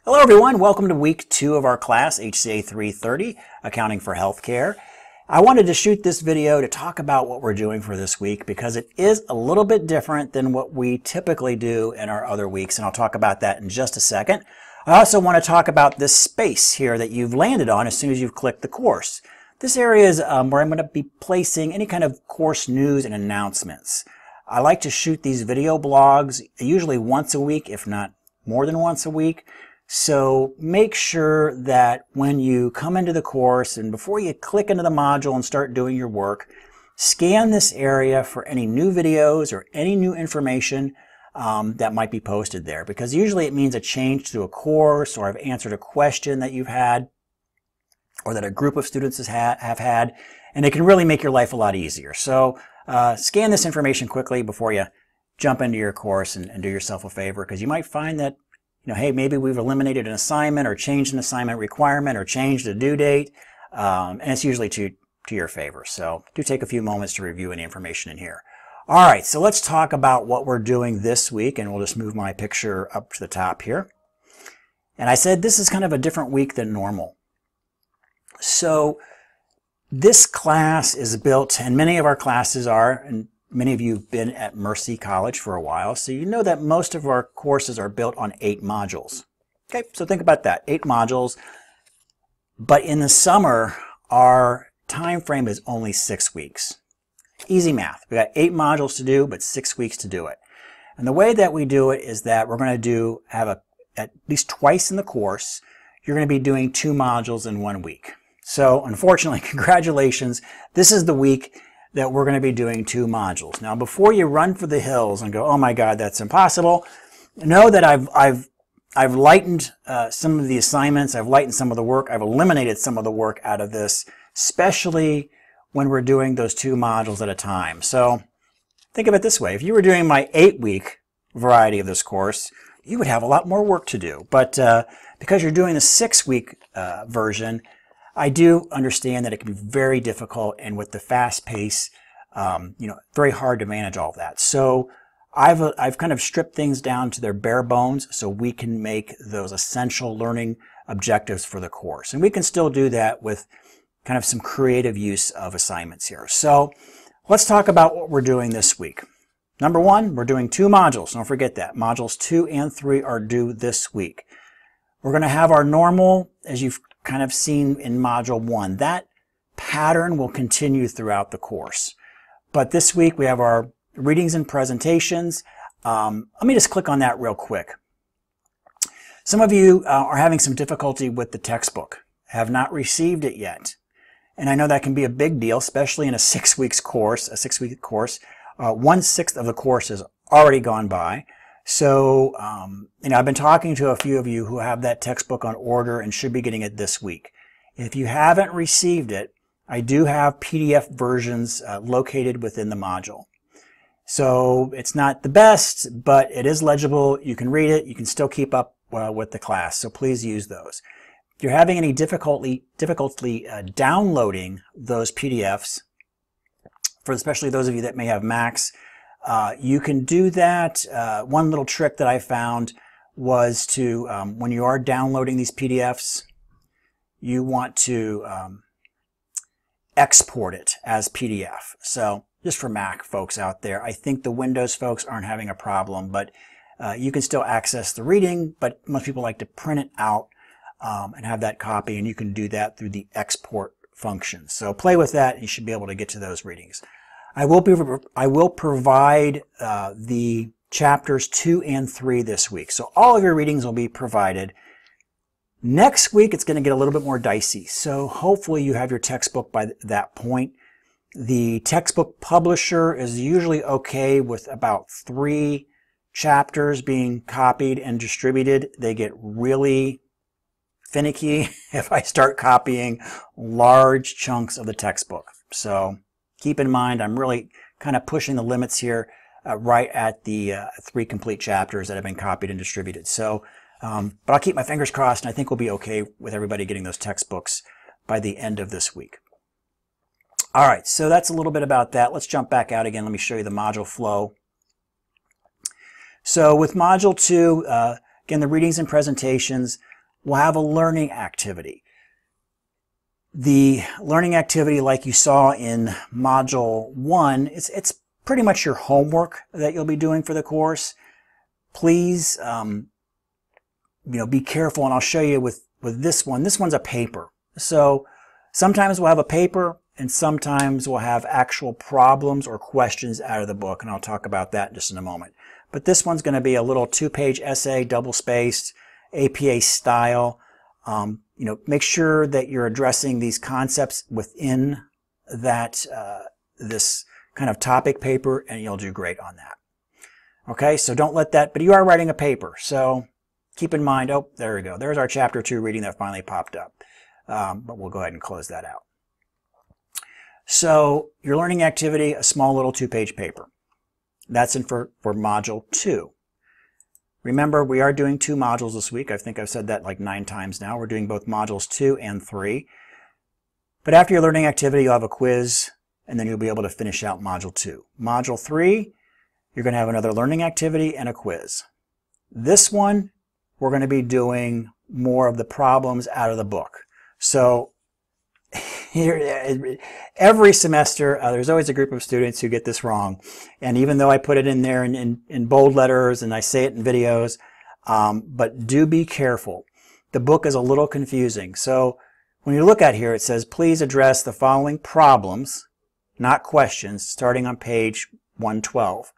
Hello everyone, welcome to week 2 of our class, HCA 330, Accounting for Healthcare. I wanted to shoot this video to talk about what we're doing for this week because it is a little bit different than what we typically do in our other weeks, and I'll talk about that in just a second. I also want to talk about this space here that you've landed on as soon as you've clicked the course. This area is where I'm going to be placing any kind of course news and announcements. I like to shoot these video blogs usually once a week, if not more than once a week. So make sure that when you come into the course and before you click into the module and start doing your work, scan this area for any new videos or any new information that might be posted there, because usually it means a change to a course, or I've answered a question that you've had or that a group of students have had, and it can really make your life a lot easier. So scan this information quickly before you jump into your course and do yourself a favor, because you might find that hey, maybe we've eliminated an assignment or changed an assignment requirement or changed a due date, and it's usually to your favor. So do take a few moments to review any information in here. All right, so let's talk about what we're doing this week, and we'll just move my picture up to the top here. And I said this is kind of a different week than normal. So this class is built, and many of our classes are, and many of you have been at Mercy College for a while, so you know that most of our courses are built on 8 modules. Okay, so think about that, 8 modules. But in the summer, our time frame is only 6 weeks. Easy math. We got 8 modules to do, but 6 weeks to do it. And the way that we do it is that we're going to have at least twice in the course, you're going to be doing 2 modules in 1 week. So unfortunately, congratulations, this is the week that we're going to be doing 2 modules. Now, before you run for the hills and go, oh my God, that's impossible, know that I've lightened some of the assignments, I've lightened some of the work, I've eliminated some of the work out of this, especially when we're doing those 2 modules at a time. So think of it this way, if you were doing my 8-week variety of this course, you would have a lot more work to do. But because you're doing the 6-week version, I do understand that it can be very difficult, and with the fast pace, very hard to manage all of that. So I've kind of stripped things down to their bare bones so we can make those essential learning objectives for the course. And we can still do that with kind of some creative use of assignments here. So let's talk about what we're doing this week. Number 1, we're doing 2 modules. Don't forget that. Modules 2 and 3 are due this week. We're going to have our normal, as you've kind of seen in Module 1. That pattern will continue throughout the course. But this week we have our readings and presentations. Let me just click on that real quick. Some of you are having some difficulty with the textbook, have not received it yet. And I know that can be a big deal, especially in a 6-week course. 1/6 of the course has already gone by. So, I've been talking to a few of you who have that textbook on order and should be getting it this week. If you haven't received it, I do have PDF versions located within the module. So it's not the best, but it is legible. You can read it. You can still keep up with the class. So please use those. If you're having any difficulty downloading those PDFs, for especially those of you that may have Macs, you can do that. One little trick that I found was to, when you are downloading these PDFs, you want to export it as PDF. So just for Mac folks out there, I think the Windows folks aren't having a problem, but you can still access the reading, but most people like to print it out and have that copy, and you can do that through the export function. So play with that, and you should be able to get to those readings. I will provide the chapters 2 and 3 this week. So all of your readings will be provided. Next week, it's going to get a little bit more dicey. So hopefully you have your textbook by that point. The textbook publisher is usually okay with about 3 chapters being copied and distributed. They get really finicky if I start copying large chunks of the textbook. So keep in mind, I'm really kind of pushing the limits here right at the 3 complete chapters that have been copied and distributed. So, but I'll keep my fingers crossed, and I think we'll be okay with everybody getting those textbooks by the end of this week. All right, so that's a little bit about that. Let's jump back out again. Let me show you the module flow. So with Module 2, again, the readings and presentations, we'll have a learning activity. The learning activity, like you saw in Module 1, it's pretty much your homework that you'll be doing for the course. Please, be careful, and I'll show you with this one. This one's a paper. So sometimes we'll have a paper, and sometimes we'll have actual problems or questions out of the book, and I'll talk about that in just in a moment. But this one's going to be a little 2-page essay, double-spaced, APA style. Make sure that you're addressing these concepts within that this kind of topic paper, and you'll do great on that. Okay, so don't let that, but you are writing a paper, so keep in mind, oh, there we go. There's our Chapter 2 reading that finally popped up. But we'll go ahead and close that out. So your learning activity, a small little 2-page paper. That's in for Module 2. Remember, we are doing 2 modules this week. I think I've said that like 9 times now. We're doing both Modules 2 and 3. But after your learning activity, you'll have a quiz, and then you'll be able to finish out Module 2. Module 3, you're going to have another learning activity and a quiz. This one, we're going to be doing more of the problems out of the book. So here, every semester, there's always a group of students who get this wrong. And even though I put it in there in bold letters and I say it in videos, but do be careful. The book is a little confusing. So when you look at here, it says, please address the following problems, not questions, starting on page 112.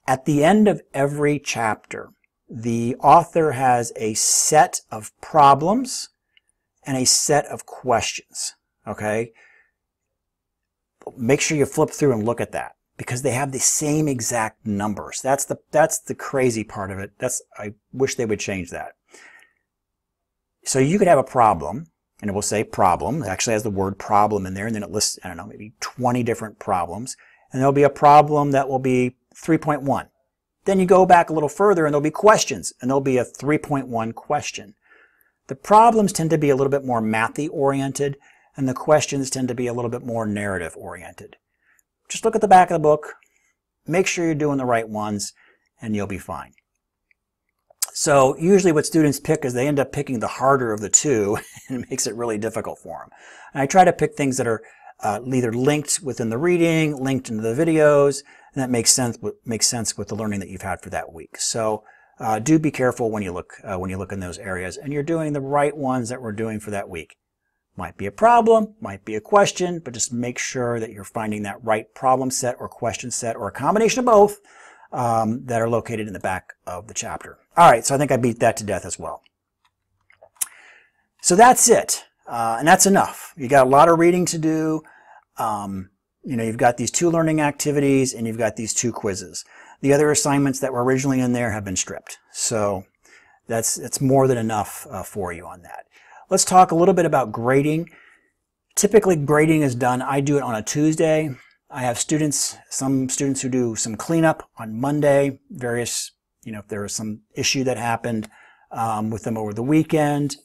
At the end of every chapter, the author has a set of problems and a set of questions, okay? Make sure you flip through and look at that because they have the same exact numbers. That's the crazy part of it. I wish they would change that. So you could have a problem, and it will say problem. It actually has the word problem in there, and then it lists, I don't know, maybe 20 different problems. And there'll be a problem that will be 3.1. Then you go back a little further and there'll be questions, and there'll be a 3.1 question. The problems tend to be a little bit more mathy oriented, and the questions tend to be a little bit more narrative oriented. Just look at the back of the book, make sure you're doing the right ones, and you'll be fine. So usually what students pick is they end up picking the harder of the two, and it makes it really difficult for them. And I try to pick things that are either linked within the reading, linked into the videos, and that makes sense with the learning that you've had for that week. So do be careful when you look in those areas, and you're doing the right ones that we're doing for that week. Might be a problem, might be a question, but just make sure that you're finding that right problem set or question set or a combination of both that are located in the back of the chapter. All right, so I think I beat that to death as well. So that's it, and that's enough. You got a lot of reading to do. You've got these 2 learning activities and you've got these 2 quizzes. The other assignments that were originally in there have been stripped. So that's more than enough for you on that. Let's talk a little bit about grading. Typically grading is done, I do it on a Tuesday. I have some students who do some cleanup on Monday, various, if there was some issue that happened with them over the weekend.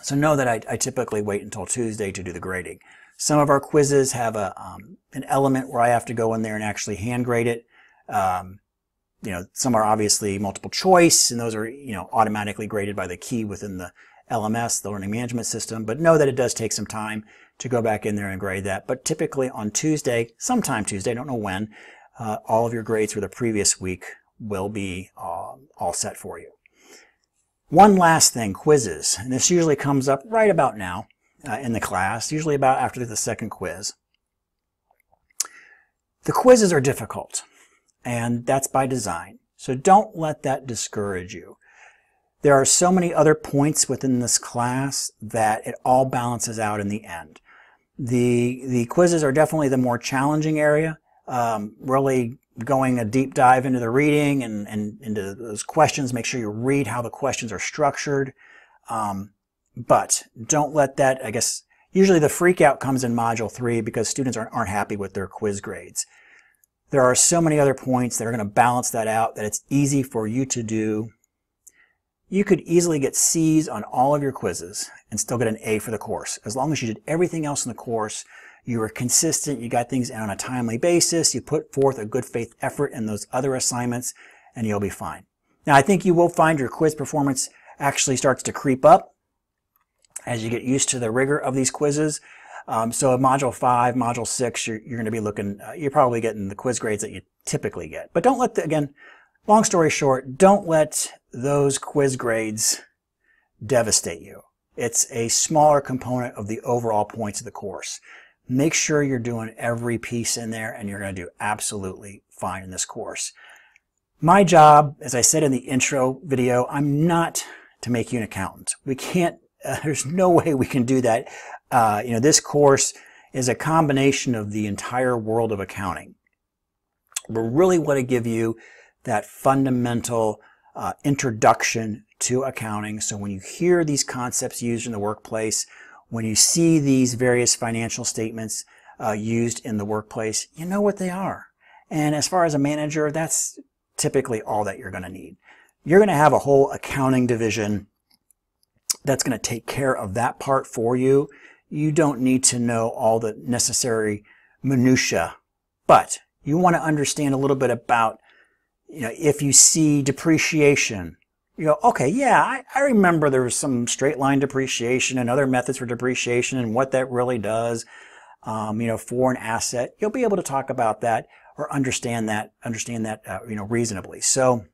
So know that I typically wait until Tuesday to do the grading. Some of our quizzes have an element where I have to go in there and actually hand grade it. Some are obviously multiple choice, and those are, automatically graded by the key within the LMS, the learning management system. But know that it does take some time to go back in there and grade that. But typically on Tuesday, sometime Tuesday, I don't know when, all of your grades for the previous week will be all set for you. One last thing, quizzes. And this usually comes up right about now. In the class, usually about after the second quiz. The quizzes are difficult, and that's by design. So don't let that discourage you. There are so many other points within this class that it all balances out in the end. The quizzes are definitely the more challenging area, really going a deep dive into the reading and into those questions. Make sure you read how the questions are structured. But don't let that, I guess, usually the freak out comes in Module 3 because students aren't happy with their quiz grades. There are so many other points that are going to balance that out that it's easy for you to do. You could easily get C's on all of your quizzes and still get an A for the course. As long as you did everything else in the course, you were consistent, you got things in on a timely basis, you put forth a good faith effort in those other assignments, and you'll be fine. Now, I think you will find your quiz performance actually starts to creep up as you get used to the rigor of these quizzes. So in Module 5, Module 6, you're going to be looking, you're probably getting the quiz grades that you typically get. But don't let again, long story short, don't let those quiz grades devastate you. It's a smaller component of the overall points of the course. Make sure you're doing every piece in there, and you're going to do absolutely fine in this course. My job, as I said in the intro video, I'm not to make you an accountant. We can't, there's no way we can do that. This course is a combination of the entire world of accounting. We really want to give you that fundamental introduction to accounting. So when you hear these concepts used in the workplace, when you see these various financial statements used in the workplace, you know what they are. And as far as a manager, that's typically all that you're going to need. You're going to have a whole accounting division that's going to take care of that part for you. You don't need to know all the necessary minutia, but you want to understand a little bit about, if you see depreciation, you go, okay, yeah, I remember there was some straight line depreciation and other methods for depreciation and what that really does, for an asset. You'll be able to talk about that or understand that, reasonably. So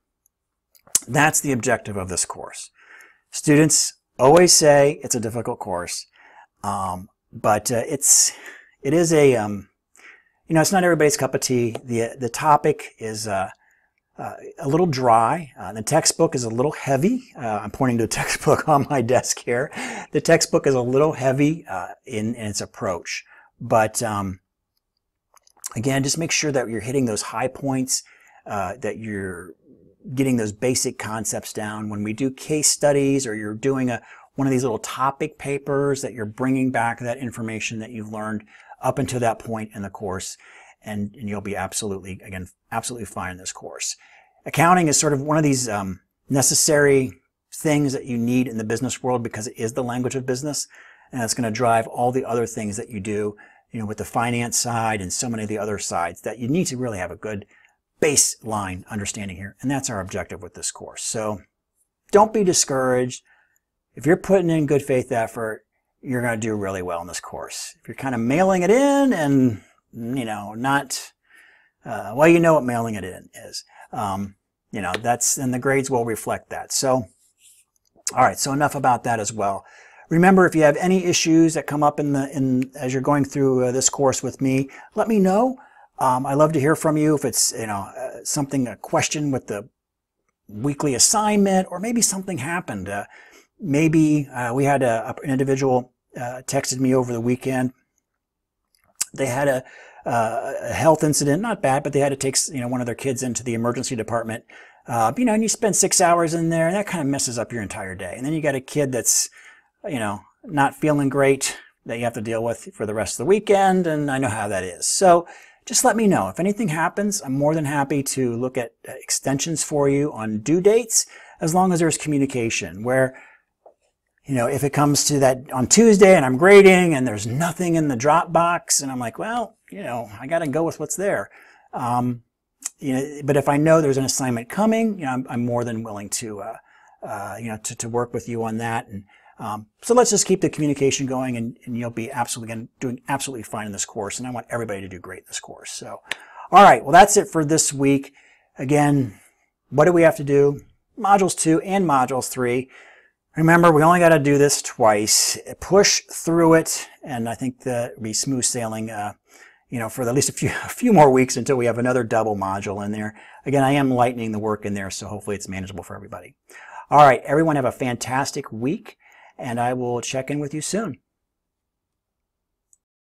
that's the objective of this course. Students always say it's a difficult course, but it is a, it's not everybody's cup of tea. The topic is a little dry. The textbook is a little heavy. I'm pointing to a textbook on my desk here. The textbook is a little heavy in its approach, but again, just make sure that you're hitting those high points, that you're getting those basic concepts down. When we do case studies or you're doing one of these little topic papers, that you're bringing back that information that you've learned up until that point in the course, and you'll be absolutely fine in this course. Accounting is sort of one of these necessary things that you need in the business world because it is the language of business, and it's going to drive all the other things that you do, with the finance side and so many of the other sides, that you need to really have a good baseline understanding here, and that's our objective with this course. So don't be discouraged. If you're putting in good faith effort, you're going to do really well in this course. If you're kind of mailing it in and not, well, you know what mailing it in is. And the grades will reflect that. So, all right, so enough about that as well. Remember, if you have any issues that come up as you're going through this course with me, let me know. I love to hear from you. If it's, a question with the weekly assignment, or maybe something happened. Maybe we had an individual texted me over the weekend. They had a health incident, not bad, but they had to take one of their kids into the emergency department. And you spend 6 hours in there, and that kind of messes up your entire day. And then you got a kid that's not feeling great that you have to deal with for the rest of the weekend, and I know how that is. So just let me know. If anything happens, I'm more than happy to look at extensions for you on due dates, as long as there's communication, where if it comes to that on Tuesday and I'm grading and there's nothing in the drop box and I'm like, well, I got to go with what's there. But if I know there's an assignment coming, I'm more than willing to, to work with you on that. And so let's just keep the communication going, and you'll be doing absolutely fine in this course. And I want everybody to do great in this course. So, all right, well, that's it for this week. Again, what do we have to do? Modules 2 and Modules 3. Remember, we only got to do this twice. Push through it, and I think that will be smooth sailing, for at least a few more weeks until we have another double module in there. Again, I am lightening the work in there, so hopefully it's manageable for everybody. All right, everyone have a fantastic week, and I will check in with you soon.